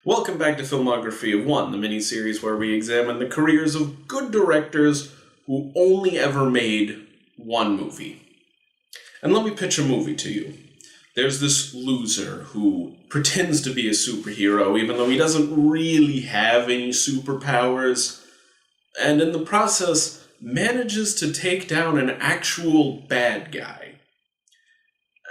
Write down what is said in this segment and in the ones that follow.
Welcome back to Filmography of One, the miniseries where we examine the careers of good directors who only ever made one movie. And let me pitch a movie to you. There's this loser who pretends to be a superhero even though he doesn't really have any superpowers, and in the process manages to take down an actual bad guy.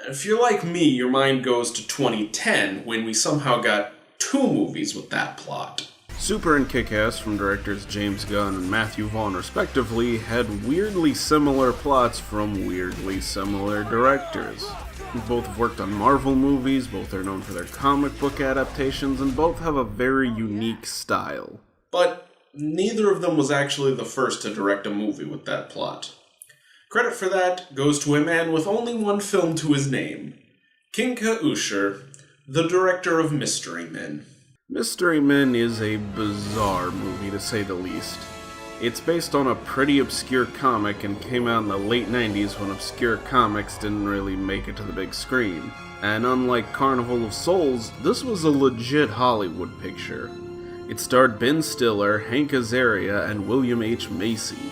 If you're like me, your mind goes to 2010 when we somehow got two movies with that plot. Super and Kick-Ass, from directors James Gunn and Matthew Vaughn respectively, had weirdly similar plots from weirdly similar directors. Both have worked on Marvel movies, both are known for their comic book adaptations, and both have a very unique style. But neither of them was actually the first to direct a movie with that plot. Credit for that goes to a man with only one film to his name, Kinka Usher, the director of Mystery Men. Mystery Men is a bizarre movie, to say the least. It's based on a pretty obscure comic and came out in the late 90s when obscure comics didn't really make it to the big screen. And unlike Carnival of Souls, this was a legit Hollywood picture. It starred Ben Stiller, Hank Azaria, and William H. Macy.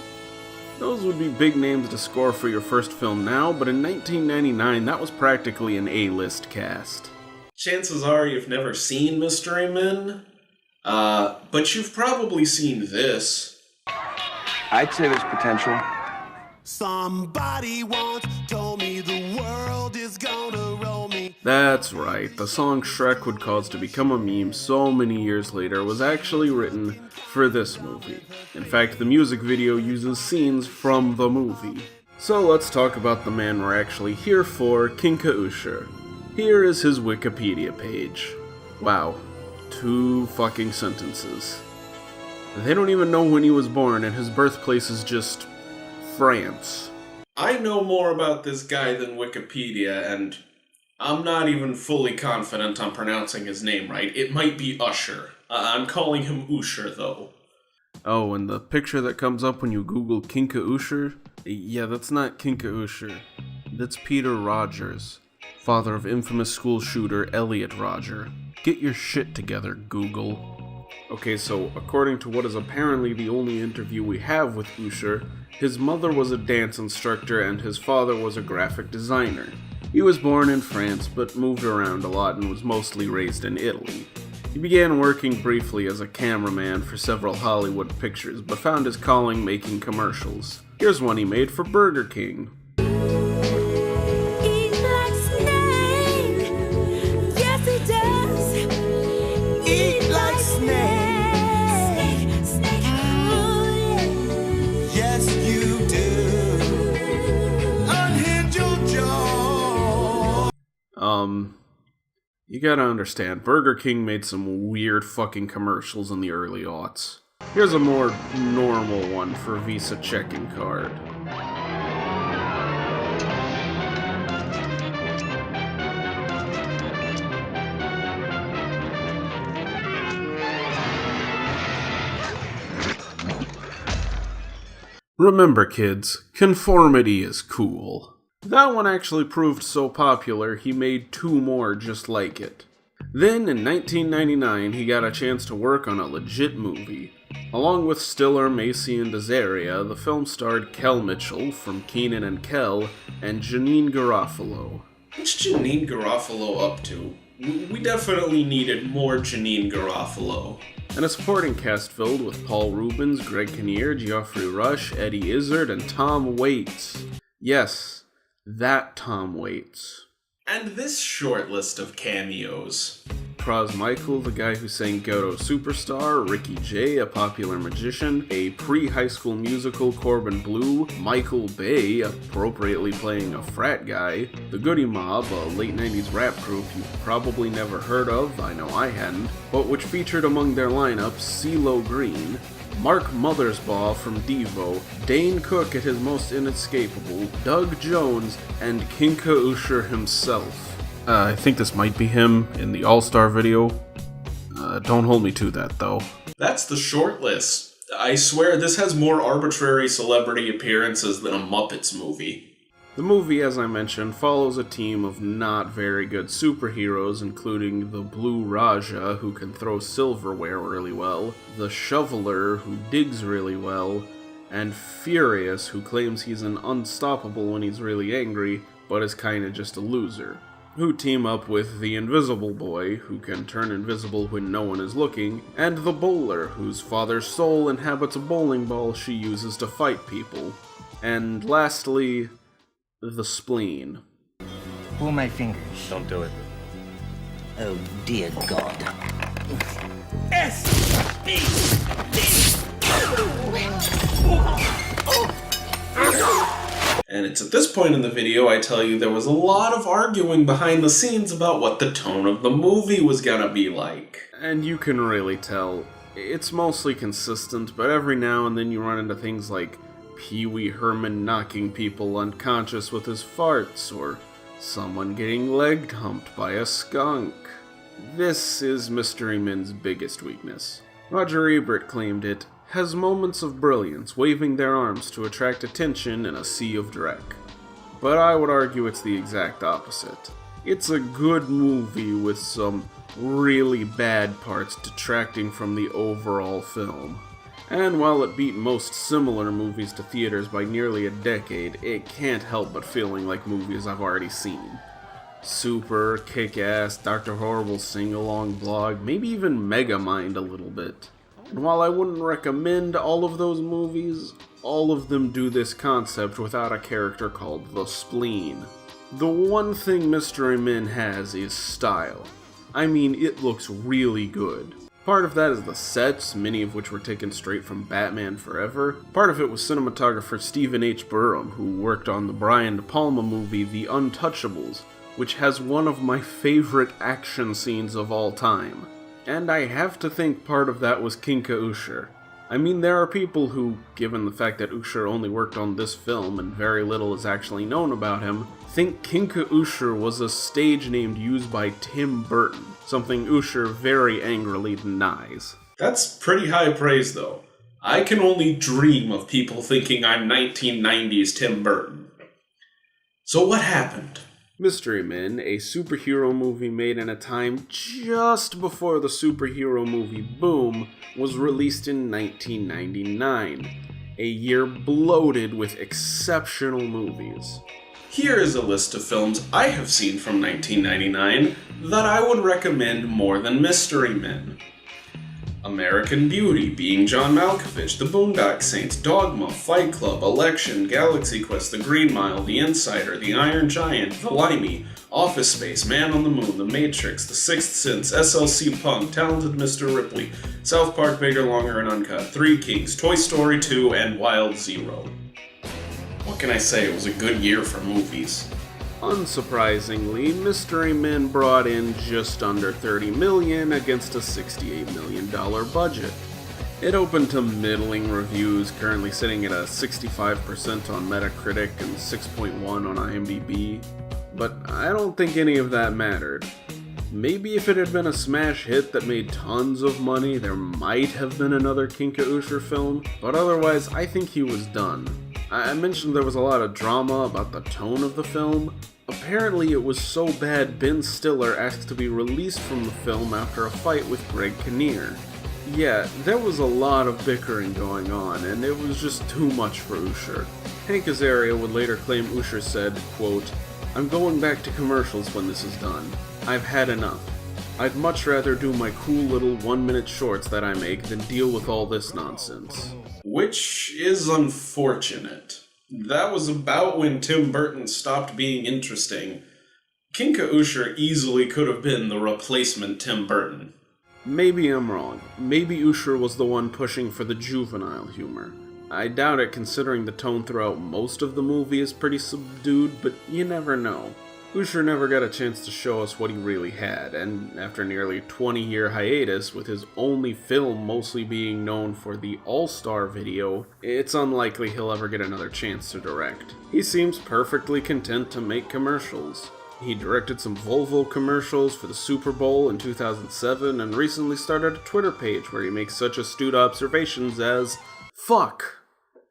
Those would be big names to score for your first film now, but in 1999 that was practically an A-list cast. Chances are you've never seen Mystery Men, but you've probably seen this. I'd say there's potential. Somebody once told me the world is gonna roll me. That's right, the song Shrek would cause to become a meme so many years later was actually written for this movie. In fact, the music video uses scenes from the movie. So let's talk about the man we're actually here for, Kinka Usher. Here is his Wikipedia page. Wow, 2 fucking sentences. They don't even know when he was born, and his birthplace is just France. I know more about this guy than Wikipedia, and I'm not even fully confident I'm pronouncing his name right. It might be Usher. I'm calling him Usher, though. Oh, and the picture that comes up when you Google Kinka Usher? Yeah, that's not Kinka Usher. That's Peter Rogers, father of infamous school shooter Elliot Rodger. Get your shit together, Google. Okay, so according to what is apparently the only interview we have with Usher, his mother was a dance instructor and his father was a graphic designer. He was born in France but moved around a lot and was mostly raised in Italy. He began working briefly as a cameraman for several Hollywood pictures but found his calling making commercials. Here's one he made for Burger King. You gotta understand, Burger King made some weird fucking commercials in the early aughts. Here's a more normal one for Visa checking card. Remember kids, conformity is cool. That one actually proved so popular, he made 2 more just like it. Then, in 1999, he got a chance to work on a legit movie. Along with Stiller, Macy, and Azaria, the film starred Kel Mitchell from Kenan and Kel, and Janeane Garofalo. What's Janeane Garofalo up to? We definitely needed more Janeane Garofalo. And a supporting cast filled with Paul Reubens, Greg Kinnear, Geoffrey Rush, Eddie Izzard, and Tom Waits. Yes, that Tom Waits. And this short list of cameos. Praz Michael, the guy who sang Ghetto Superstar, Ricky Jay, a popular magician, a pre-High School Musical Corbin Bleu, Michael Bay, appropriately playing a frat guy, The Goody Mob, a late 90s rap group you've probably never heard of, I know I hadn't, but which featured among their lineup CeeLo Green, Mark Mothersbaugh from Devo, Dane Cook at his most inescapable, Doug Jones, and Kinka Usher himself. I think this might be him in the All-Star video. Don't hold me to that, though. That's the short list. I swear this has more arbitrary celebrity appearances than a Muppets movie. The movie, as I mentioned, follows a team of not very good superheroes, including the Blue Raja, who can throw silverware really well, the Shoveler, who digs really well, and Furious, who claims he's an unstoppable when he's really angry, but is kinda just a loser, who team up with the Invisible Boy, who can turn invisible when no one is looking, and the Bowler, whose father's soul inhabits a bowling ball she uses to fight people. And lastly, the Spleen. Pull my fingers. Don't do it. Oh, dear God. And it's at this point in the video I tell you there was a lot of arguing behind the scenes about what the tone of the movie was gonna be like. And you can really tell. It's mostly consistent, but every now and then you run into things like Pee Wee Herman knocking people unconscious with his farts, or someone getting leg humped by a skunk. This is Mystery Men's biggest weakness. Roger Ebert claimed it has moments of brilliance, waving their arms to attract attention in a sea of dreck. But I would argue it's the exact opposite. It's a good movie with some really bad parts detracting from the overall film. And while it beat most similar movies to theaters by nearly a decade, it can't help but feeling like movies I've already seen. Super, Kick-Ass, Dr. Horrible's Sing-Along Blog, maybe even Megamind a little bit. And while I wouldn't recommend all of those movies, all of them do this concept without a character called the Spleen. The one thing Mystery Men has is style. I mean, it looks really good. Part of that is the sets, many of which were taken straight from Batman Forever. Part of it was cinematographer Stephen H. Burham, who worked on the Brian De Palma movie The Untouchables, which has one of my favorite action scenes of all time. And I have to think part of that was Kinka Usher. I mean, there are people who, given the fact that Usher only worked on this film and very little is actually known about him, think Kinka Usher was a stage name used by Tim Burton, something Usher very angrily denies. That's pretty high praise, though. I can only dream of people thinking I'm 1990s Tim Burton. So what happened? Mystery Men, a superhero movie made in a time just before the superhero movie boom, was released in 1999, a year bloated with exceptional movies. Here is a list of films I have seen from 1999 that I would recommend more than Mystery Men. American Beauty, Being John Malkovich, The Boondock Saints, Dogma, Fight Club, Election, Galaxy Quest, The Green Mile, The Insider, The Iron Giant, The Limey, Office Space, Man on the Moon, The Matrix, The Sixth Sense, SLC Punk, Talented Mr. Ripley, South Park Bigger, Longer, and Uncut, Three Kings, Toy Story 2, and Wild Zero. What can I say? It was a good year for movies. Unsurprisingly, Mystery Men brought in just under $30 million against a $68 million budget. It opened to middling reviews, currently sitting at a 65% on Metacritic and 6.1 on IMDb, but I don't think any of that mattered. Maybe if it had been a smash hit that made tons of money, there might have been another Kinka Usher film, but otherwise I think he was done. I mentioned there was a lot of drama about the tone of the film. Apparently it was so bad Ben Stiller asked to be released from the film after a fight with Greg Kinnear. Yeah, there was a lot of bickering going on, and it was just too much for Usher. Hank Azaria would later claim Usher said, quote, "I'm going back to commercials when this is done. I've had enough. I'd much rather do my cool little 1-minute shorts that I make than deal with all this nonsense." Which is unfortunate. That was about when Tim Burton stopped being interesting. Kinka Usher easily could have been the replacement Tim Burton. Maybe I'm wrong. Maybe Usher was the one pushing for the juvenile humor. I doubt it considering the tone throughout most of the movie is pretty subdued, but you never know. Usher never got a chance to show us what he really had, and after nearly 20-year hiatus, with his only film mostly being known for the All-Star video, it's unlikely he'll ever get another chance to direct. He seems perfectly content to make commercials. He directed some Volvo commercials for the Super Bowl in 2007, and recently started a Twitter page where he makes such astute observations as, "Fuck."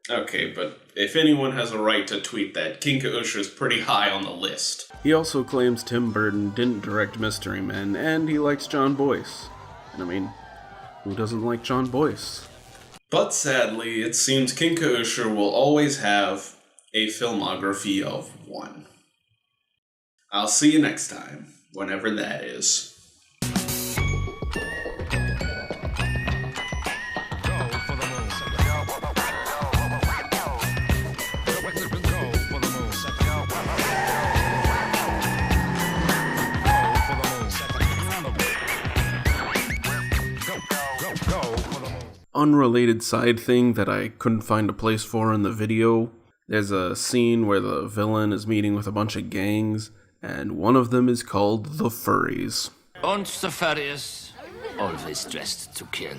Okay, but if anyone has a right to tweet that, Kinka Usher's pretty high on the list. He also claims Tim Burton didn't direct Mystery Men, and he likes John Boyce. And I mean, who doesn't like John Boyce? But sadly, it seems Kinka Usher will always have a filmography of 1. I'll see you next time, whenever that is. Unrelated side thing that I couldn't find a place for in the video. There's a scene where the villain is meeting with a bunch of gangs, and one of them is called the Furries. Und the Furries, always dressed to kill.